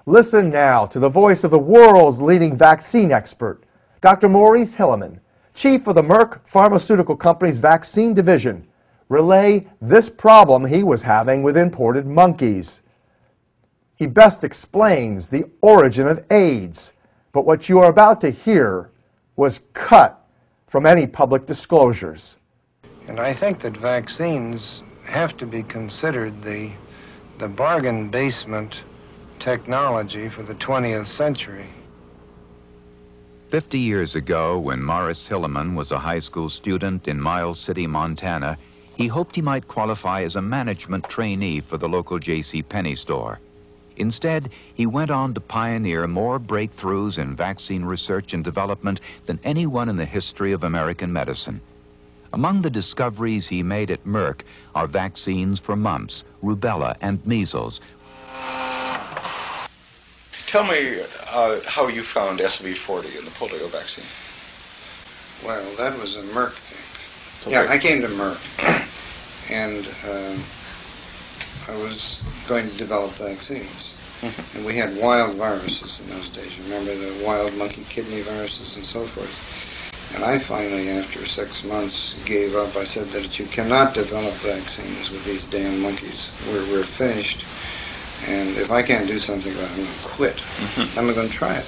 Listen now to the voice of the world's leading vaccine expert, Dr. Maurice Hilleman, chief of the Merck Pharmaceutical Company's vaccine division, relay this problem he was having with imported monkeys. He best explains the origin of AIDS, but what you are about to hear was cut from any public disclosures. And I think that vaccines have to be considered the bargain basement technology for the 20th century. 50 years ago, when Maurice Hilleman was a high school student in Miles City, Montana, he hoped he might qualify as a management trainee for the local J.C. Penney store. Instead, he went on to pioneer more breakthroughs in vaccine research and development than anyone in the history of American medicine. Among the discoveries he made at Merck are vaccines for mumps, rubella, and measles. Tell me how you found SV40 in the polio vaccine. Well, that was a Merck thing. Okay. Yeah, I came to Merck, and I was going to develop vaccines. And we had wild viruses in those days. Remember the wild monkey kidney viruses and so forth? And I finally, after 6 months, gave up. I said that you cannot develop vaccines with these damn monkeys. We're finished. And if I can't do something about it, I'm going to quit. I'm going to try it.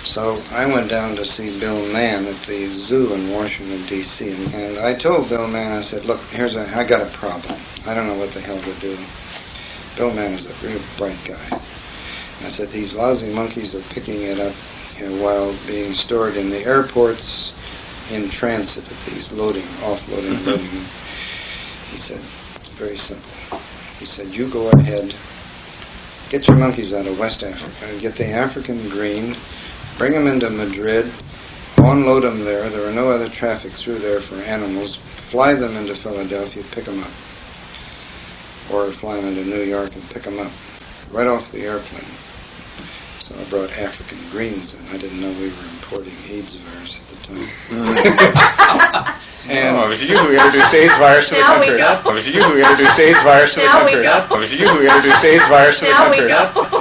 So I went down to see Bill Mann at the zoo in Washington, D.C. And I told Bill Mann, I said, look, I got a problem. I don't know what the hell to do. Bill Mann is a real bright guy. And I said, these lousy monkeys are picking it up while being stored in the airports in transit at these loading, offloading, loading. He said, very simple. He said, you go ahead, get your monkeys out of West Africa, get the African green, bring them into Madrid, unload them there. There are no other traffic through there for animals. Fly them into Philadelphia, pick them up. Or fly them into New York and pick them up right off the airplane. So I brought African greens in. I didn't know we were importing AIDS virus at the time. And it was you who introduced AIDS virus to the country. It was you who introduced AIDS virus to the country. It was you who introduced AIDS virus to the country.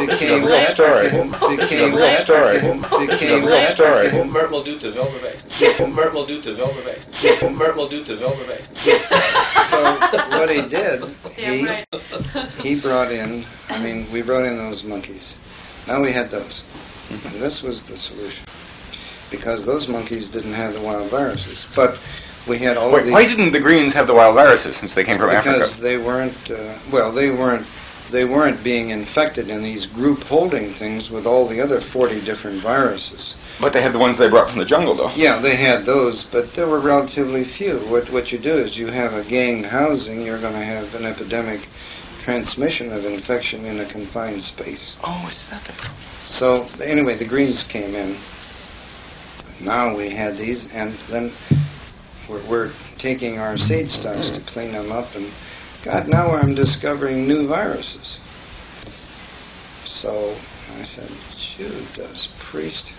Became a real story. Became a real story. Became a real story. Merck will do to develop a vaccine. Merck will do to develop a vaccine. Merck will do to develop a vaccine. So what he did, he brought in, we brought in those monkeys. Now we had those. And this was the solution. Because those monkeys didn't have the wild viruses. But we had all of these... Why didn't the greens have the wild viruses since they came from Africa? Because they weren't being infected in these group holding things with all the other 40 different viruses. But they had the ones they brought from the jungle, though. Yeah, they had those, but there were relatively few. What you do is you have a gang housing, you're going to have an epidemic transmission of infection in a confined space. Oh, is that the problem? So, anyway, the greens came in. Now we had these, and then we're taking our seed stocks to clean them up, and God, now I'm discovering new viruses. So I said, Judas Priest.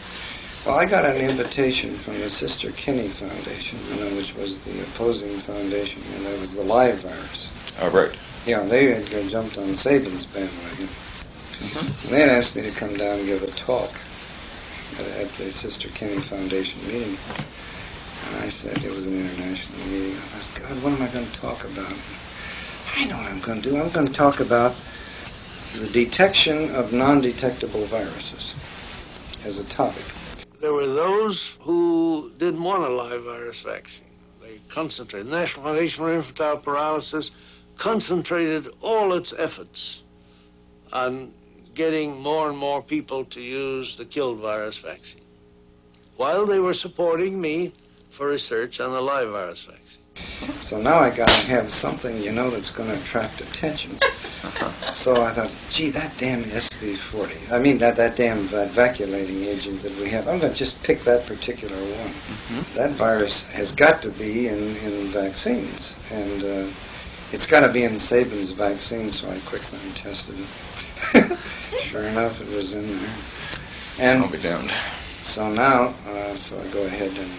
Well, I got an invitation from the Sister Kinney Foundation, which was the opposing foundation, and that was the live virus. Oh, right. Yeah, they had jumped on Sabin's bandwagon. And they had asked me to come down and give a talk at the Sister Kinney Foundation meeting. And I said, it was an international meeting. I thought, God, what am I going to talk about? I know what I'm going to do. I'm going to talk about the detection of non-detectable viruses as a topic. There were those who didn't want a live virus vaccine. They concentrated. The National Foundation for Infantile Paralysis concentrated all its efforts on getting more and more people to use the killed virus vaccine, while they were supporting me for research on the live virus vaccine. So now I got to have something, that's going to attract attention. So I thought, gee, that damn SV40, that damn vacuolating agent that we have, I'm going to just pick that particular one. That virus has got to be in vaccines, and it's got to be in Sabin's vaccine, so I quickly tested it. Sure enough, it was in there. And I'll be damned. so now, so I go ahead and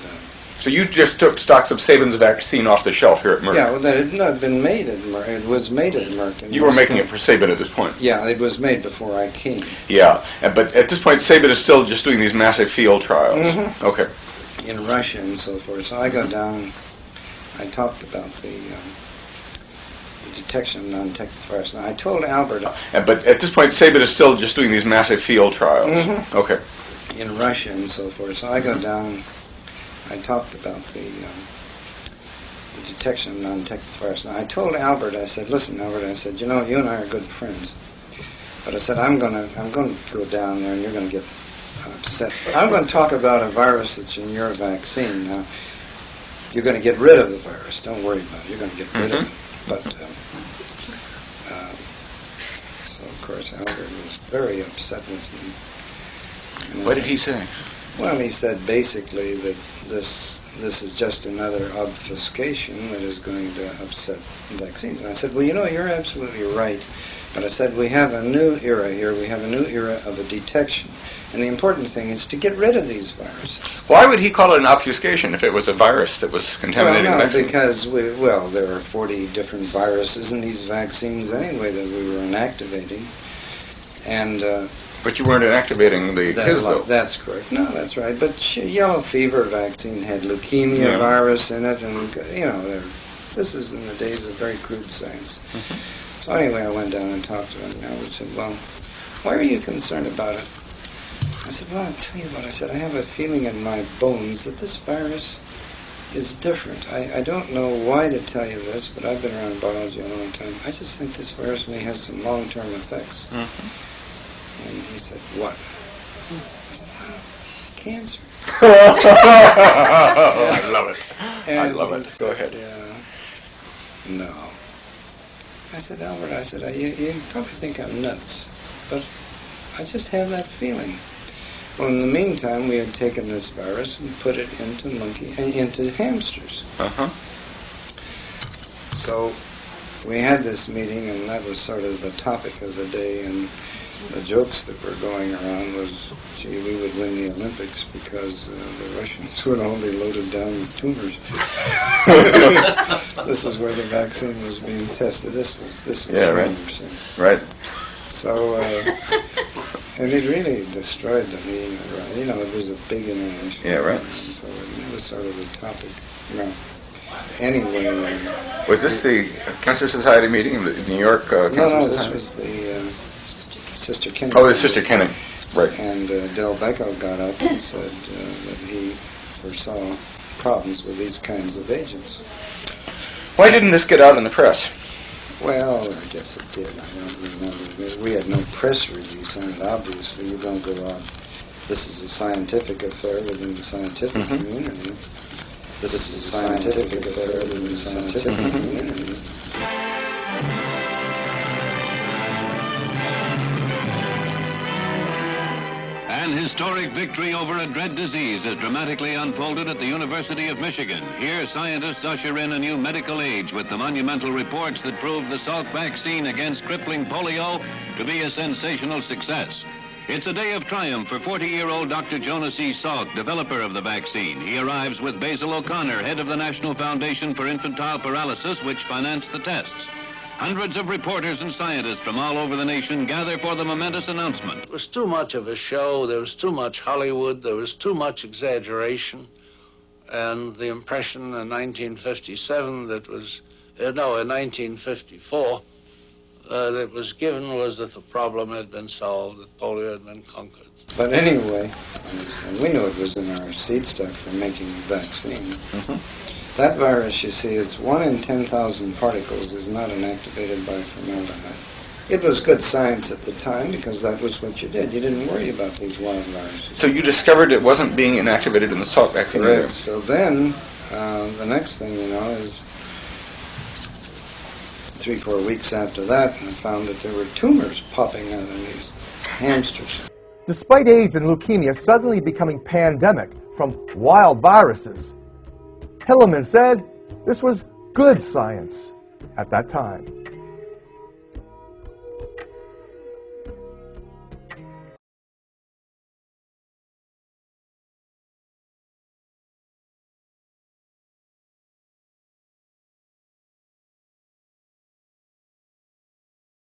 So you just took stocks of Sabin's vaccine off the shelf here at Merck? Yeah, well, that had not been made at Merck. It was made at Merck. You were making it for Sabin at this point? Yeah, it was made before I came. Yeah, but at this point, Sabin is still just doing these massive field trials. Mm-hmm. Okay. In Russia and so forth. So I go down, I talked about the detection of non-detectable viruses. Now, I told Albert... But at this point, Sabin is still just doing these massive field trials. Mm-hmm. Okay. In Russia and so forth. So I go down, I talked about the detection of non-detectable viruses. Now, I told Albert, I said, listen, Albert, I said, you know, you and I are good friends. But I said, I'm going to go down there and you're going to get upset. I'm going to talk about a virus that's in your vaccine. Now, you're going to get rid of the virus. Don't worry about it. You're going to get rid of it. But, so of course, Albert was very upset with me. And What did he say? Well, he said basically that this is just another obfuscation that is going to upset vaccines. And I said, well, you know, you're absolutely right. But I said, we have a new era here. We have a new era of a detection. And the important thing is to get rid of these viruses. Why would he call it an obfuscation if it was a virus that was contaminating well, the no, vaccine? because, there are 40 different viruses in these vaccines anyway that we were inactivating. And... but you weren't inactivating his, though. That's correct. No, that's right. But yellow fever vaccine had leukemia virus in it, and, you know, this is in the days of very crude science. Mm-hmm. So anyway, I went down and talked to him, and Albert said, well, why are you concerned about it? I said, well, I'll tell you what. I said, I have a feeling in my bones that this virus is different. I don't know why to tell you this, but I've been around biology a long time. I just think this virus may have some long-term effects. Mm-hmm. And he said, what? I said, well, cancer. I love it. And I love it. Go ahead. No. I said, Albert, I said, you probably think I'm nuts, but I just have that feeling. Well, in the meantime, we had taken this virus and put it into hamsters. Uh-huh. So we had this meeting, and that was sort of the topic of the day, and the jokes that were going around was, gee, we would win the Olympics because the Russians would all be loaded down with tumors. This is where the vaccine was being tested. This was right. Right. So, and it really destroyed the meeting. You know, it was a big international. Yeah, right. So it was sort of a topic. You know. Anyway. Was this the Cancer Society meeting in New York? No, this was the Sister Kenny. Oh, the Sister Kenny. Right. And Del Becco got up and said that he foresaw problems with these kinds of agents. Why didn't this get out in the press? Well, I guess it did. I don't remember. We had no press release on it, obviously. You don't go out. This is a scientific affair within the scientific community. This is a scientific affair within the scientific community. An historic victory over a dread disease is dramatically unfolded at the University of Michigan. Here, scientists usher in a new medical age with the monumental reports that prove the Salk vaccine against crippling polio to be a sensational success. It's a day of triumph for 40-year-old Dr. Jonas E. Salk, developer of the vaccine. He arrives with Basil O'Connor, head of the National Foundation for Infantile Paralysis, which financed the tests. Hundreds of reporters and scientists from all over the nation gather for the momentous announcement. It was too much of a show. There was too much Hollywood. There was too much exaggeration. And the impression in 1957 that was, in 1954, that was given was that the problem had been solved, that polio had been conquered. But anyway, we knew it was in our seed stock for making the vaccine. That virus, you see, it's 1 in 10,000 particles is not inactivated by formaldehyde. It was good science at the time because that was what you did. You didn't worry about these wild viruses. So you discovered it wasn't being inactivated in the Salk vaccine? Correct. So then, the next thing you know is 3-4 weeks after that, I found that there were tumors popping out in these hamsters. Despite AIDS and leukemia suddenly becoming pandemic from wild viruses, Hilleman said this was good science at that time.